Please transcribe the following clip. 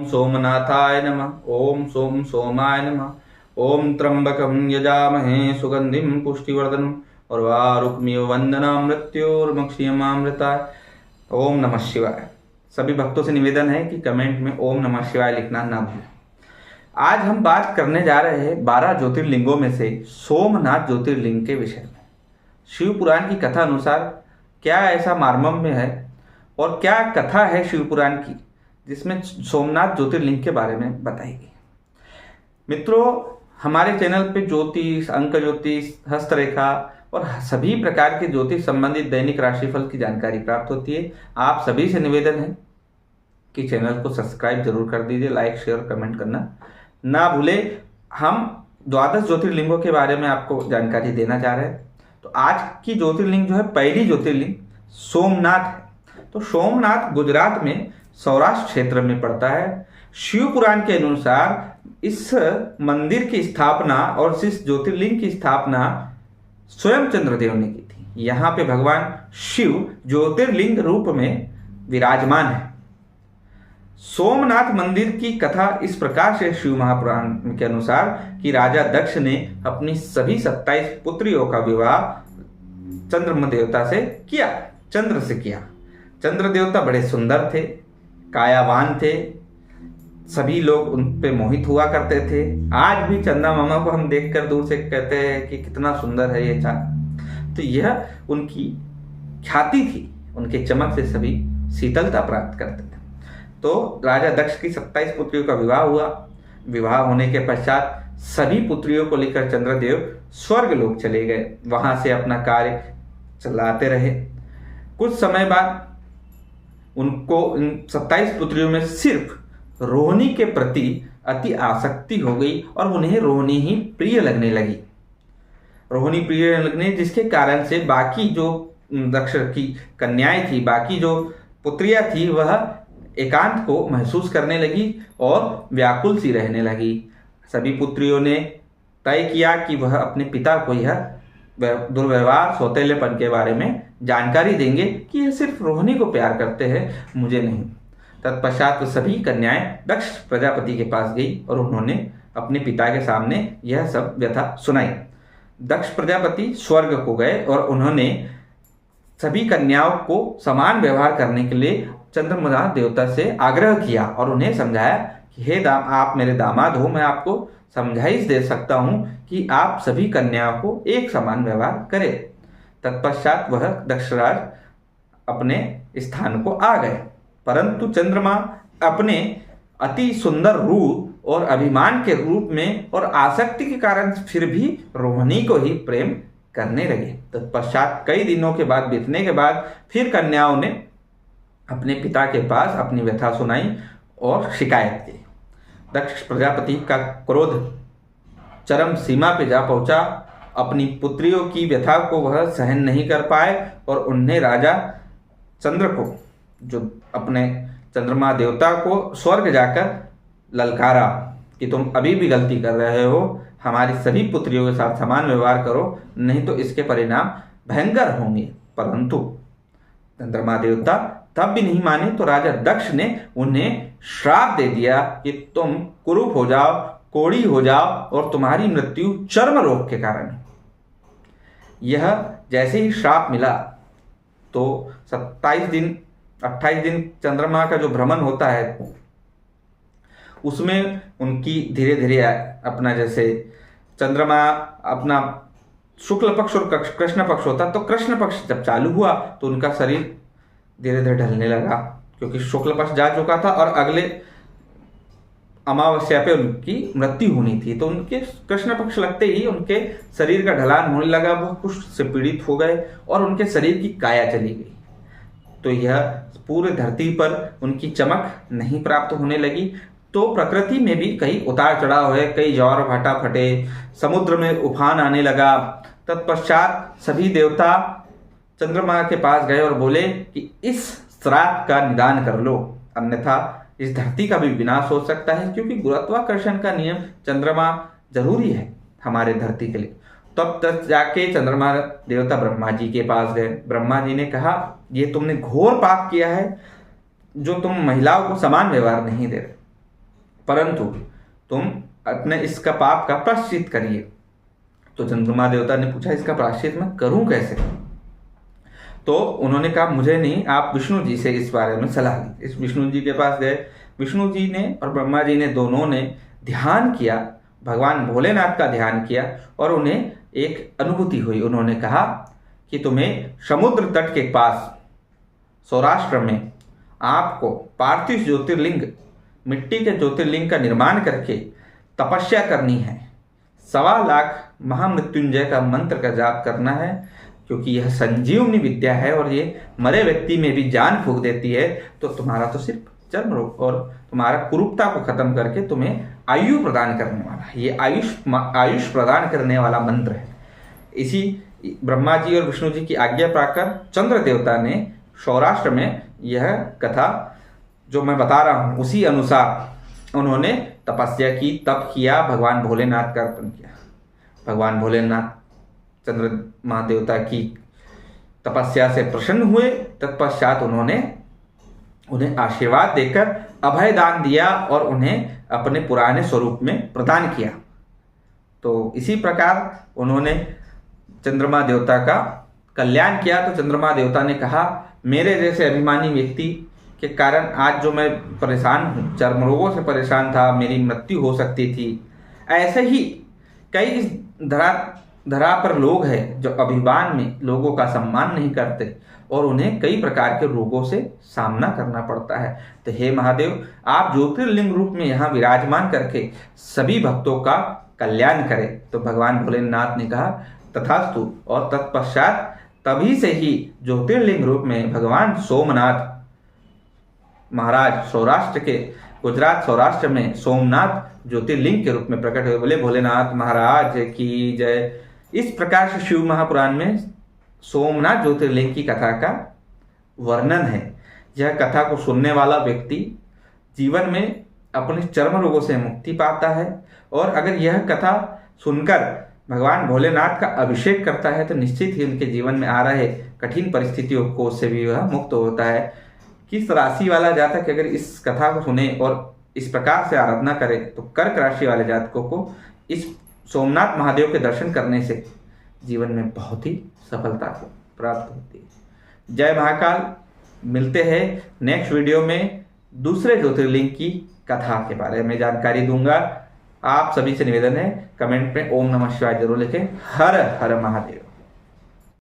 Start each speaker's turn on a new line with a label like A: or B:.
A: सोमनाथाय नमः। ओम सोम सोमाय नमः। ओम त्र्यंबकं यजामहे सुगंधिं पुष्टिवर्धनम् उर्वारुकमिव वंदनामृत्योर्मुक्षीयमामृताय। ओम नमः शिवाय। सभी भक्तों से निवेदन है कि कमेंट में ओम नमः शिवाय लिखना ना भूलें। आज हम बात करने जा रहे हैं 12 ज्योतिर्लिंगों में से सोमनाथ ज्योतिर्लिंग के विषय में। शिव पुराण की कथा अनुसार क्या ऐसा मार्मम्य है और क्या कथा है शिव पुराण की जिसमें सोमनाथ ज्योतिर्लिंग के बारे में बताई गई। मित्रों, हमारे चैनल पे ज्योतिष, अंक ज्योतिष, हस्तरेखा और सभी प्रकार के ज्योतिष संबंधित दैनिक राशिफल की जानकारी प्राप्त होती है। आप सभी से निवेदन है कि चैनल को सब्सक्राइब जरूर कर दीजिए, लाइक शेयर कमेंट करना ना भूले। हम 12 ज्योतिर्लिंगों के बारे में आपको जानकारी देना चाह रहे हैं। तो आज की ज्योतिर्लिंग जो है, पहली ज्योतिर्लिंग सोमनाथ है। तो सोमनाथ गुजरात में सौराष्ट्र क्षेत्र में पड़ता है। शिव पुराण के अनुसार इस मंदिर की स्थापना और इस ज्योतिर्लिंग की स्थापना स्वयं चंद्रदेव ने की थी। यहाँ पे भगवान शिव ज्योतिर्लिंग रूप में विराजमान है। सोमनाथ मंदिर की कथा इस प्रकार से शिव महापुराण के अनुसार कि राजा दक्ष ने अपनी सभी 27 पुत्रियों का विवाह चंद्रमा देवता से किया, चंद्र से किया। चंद्र देवता बड़े सुंदर थे, कायावान थे, सभी लोग उन पे मोहित हुआ करते थे। आज भी चंदा मामा को हम देखकर दूर से कहते हैं कि कितना सुंदर है ये चांद। तो यह उनकी ख्याति थी, उनके चमक से सभी शीतलता प्राप्त करते थे। तो राजा दक्ष की 27 पुत्रियों का विवाह हुआ। विवाह होने के पश्चात सभी पुत्रियों को लेकर चंद्रदेव स्वर्ग लोक चले गए, वहां से अपना कार्य चलाते रहे। कुछ समय बाद उनको इन 27 पुत्रियों में सिर्फ रोहिणी के प्रति अति आसक्ति हो गई और उन्हें रोहिणी ही प्रिय लगने लगी। रोहिणी प्रिय लगने जिसके कारण से बाकी जो दक्ष की कन्याएं थी, बाकी जो पुत्रियां थी, वह एकांत को महसूस करने लगी और व्याकुल सी रहने लगी। सभी पुत्रियों ने तय किया कि वह अपने पिता को यह दुर्व्यवहार, सौतेलेपन के बारे में जानकारी देंगे कि यह सिर्फ रोहिणी को प्यार करते हैं, मुझे नहीं। तत्पश्चात सभी कन्याएं दक्ष प्रजापति के पास गई और उन्होंने अपने पिता के सामने यह सब व्यथा सुनाई। दक्ष प्रजापति स्वर्ग को गए और उन्होंने सभी कन्याओं को समान व्यवहार करने के लिए चंद्रमा देवता से आग्रह किया और उन्हें समझाया कि हे आप मेरे दामाद हो, मैं आपको समझाइश दे सकता हूं कि आप सभी कन्याओं को एक समान व्यवहार करें। तत्पश्चात वह दक्षराज अपने स्थान को आ गए, परंतु चंद्रमा अपने अति सुंदर रूप और अभिमान के रूप में और आसक्ति के कारण फिर भी रोहिणी को ही प्रेम करने लगे। तत्पश्चात कई दिनों के बाद बीतने के बाद फिर कन्याओं ने अपने पिता के पास अपनी व्यथा सुनाई और शिकायत की। दक्ष प्रजापति का क्रोध चरम सीमा पे जा पहुंचा। अपनी पुत्रियों की व्यथा को वह सहन नहीं कर पाए और उन्हें राजा चंद्र को, जो अपने चंद्रमा देवता को, स्वर्ग जाकर ललकारा कि तुम अभी भी गलती कर रहे हो, हमारी सभी पुत्रियों के साथ समान व्यवहार करो, नहीं तो इसके परिणाम भयंकर होंगे। परंतु चंद्रमा देवता तब भी नहीं माने, तो राजा दक्ष ने उन्हें श्राप दे दिया कि तुम कुरूप हो जाओ, कोढ़ी हो जाओ और तुम्हारी मृत्यु चर्म रोग के कारण। यह जैसे ही श्राप मिला तो 27 दिन 28 दिन चंद्रमा का जो भ्रमण होता है उसमें उनकी धीरे धीरे अपना, जैसे चंद्रमा अपना शुक्ल पक्ष और कृष्ण पक्ष होता, तो कृष्ण पक्ष जब चालू हुआ तो उनका शरीर धीरे धीरे ढलने लगा, क्योंकि शुक्ल पक्ष जा चुका था और अगले अमावस्या पे उनकी मृत्यु होनी थी। तो उनके कृष्ण पक्ष लगते ही उनके शरीर का ढलान होने लगा, वह कुष्ठ से पीड़ित हो गए और उनके शरीर की काया चली गई। तो यह पूरे धरती पर उनकी चमक नहीं प्राप्त होने लगी। तो प्रकृति में भी कई उतार चढ़ाव है, कई ज्वार भाटा फटे, समुद्र में उफान आने लगा। तत्पश्चात सभी देवता चंद्रमा के पास गए और बोले कि इस श्राप का निदान कर लो, अन्यथा इस धरती का भी विनाश हो सकता है, क्योंकि गुरुत्वाकर्षण का नियम चंद्रमा जरूरी है हमारे धरती के लिए। तब तक जाके चंद्रमा देवता ब्रह्मा जी के पास गए। ब्रह्मा जी ने कहा, ये तुमने घोर पाप किया है, जो तुम महिलाओं को समान व्यवहार नहीं दे रहे। परंतु तुम अपने इसका पाप का प्रायश्चित करिए। तो चंद्रमा देवता ने पूछा इसका प्रायश्चित मैं करूं कैसे? तो उन्होंने कहा मुझे नहीं, आप विष्णु जी से इस बारे में सलाह ली। इस विष्णु जी के पास गए। विष्णु जी ने और ब्रह्मा जी ने दोनों ने ध्यान किया, भगवान भोलेनाथ का ध्यान किया और उन्हें एक अनुभूति हुई। उन्होंने कहा कि तुम्हें समुद्र तट के पास सौराष्ट्र में आपको पार्थिव ज्योतिर्लिंग, मिट्टी के ज्योतिर्लिंग का निर्माण करके तपस्या करनी है। 1.25 लाख महामृत्युंजय का मंत्र का जाप करना है, क्योंकि यह संजीवनी विद्या है और ये मरे व्यक्ति में भी जान फूंक देती है। तो तुम्हारा तो सिर्फ चर्म रोग और तुम्हारा कुरूपता को खत्म करके तुम्हें आयु प्रदान करने वाला है। ये आयुष प्रदान करने वाला मंत्र है। इसी ब्रह्मा जी और विष्णु जी की आज्ञा पाकर चंद्र देवता ने सौराष्ट्र में यह कथा जो मैं बता रहा हूँ उसी अनुसार उन्होंने तपस्या की, तप किया, भगवान भोलेनाथ का अर्पण किया। भगवान भोलेनाथ चंद्रमा देवता की तपस्या से प्रसन्न हुए। तत्पश्चात उन्होंने उन्हें आशीर्वाद देकर अभय दान दिया और उन्हें अपने पुराने स्वरूप में प्रदान किया। तो इसी प्रकार उन्होंने चंद्रमा देवता का कल्याण किया। तो चंद्रमा देवता ने कहा मेरे जैसे अभिमानी व्यक्ति के कारण आज जो मैं परेशान हूँ, चर्म रोगों से परेशान था, मेरी मृत्यु हो सकती थी। ऐसे ही कई इस धरा पर लोग हैं जो अभिमान में लोगों का सम्मान नहीं करते और उन्हें कई प्रकार के रोगों से सामना करना पड़ता है। तो हे महादेव, आप ज्योतिर्लिंग रूप में यहाँ विराजमान करके सभी भक्तों का कल्याण करें। तो भगवान भोलेनाथ ने कहा तथास्तु, और तत्पश्चात तभी से ही ज्योतिर्लिंग रूप में भगवान सोमनाथ महाराज सौराष्ट्र के गुजरात सौराष्ट्र में सोमनाथ ज्योतिर्लिंग के रूप में प्रकट हुए। बोले भोलेनाथ महाराज की जय। इस प्रकार से शिव महापुराण में सोमनाथ ज्योतिर्लिंग की कथा का वर्णन है। यह कथा को सुनने वाला व्यक्ति जीवन में अपने चर्म रोगों से मुक्ति पाता है और अगर यह कथा सुनकर भगवान भोलेनाथ का अभिषेक करता है तो निश्चित ही उनके जीवन में आ रहे कठिन परिस्थितियों को से भी वह मुक्त होता है। किस राशि वाला जातक अगर इस कथा को सुने और इस प्रकार से आराधना करे तो कर्क राशि वाले जातकों को इस सोमनाथ महादेव के दर्शन करने से जीवन में बहुत ही सफलता को प्राप्त होती है। जय महाकाल। मिलते हैं नेक्स्ट वीडियो में दूसरे ज्योतिर्लिंग की कथा के बारे में जानकारी दूंगा। आप सभी से निवेदन है कमेंट में ओम नमः शिवाय जरूर लिखें। हर हर महादेव।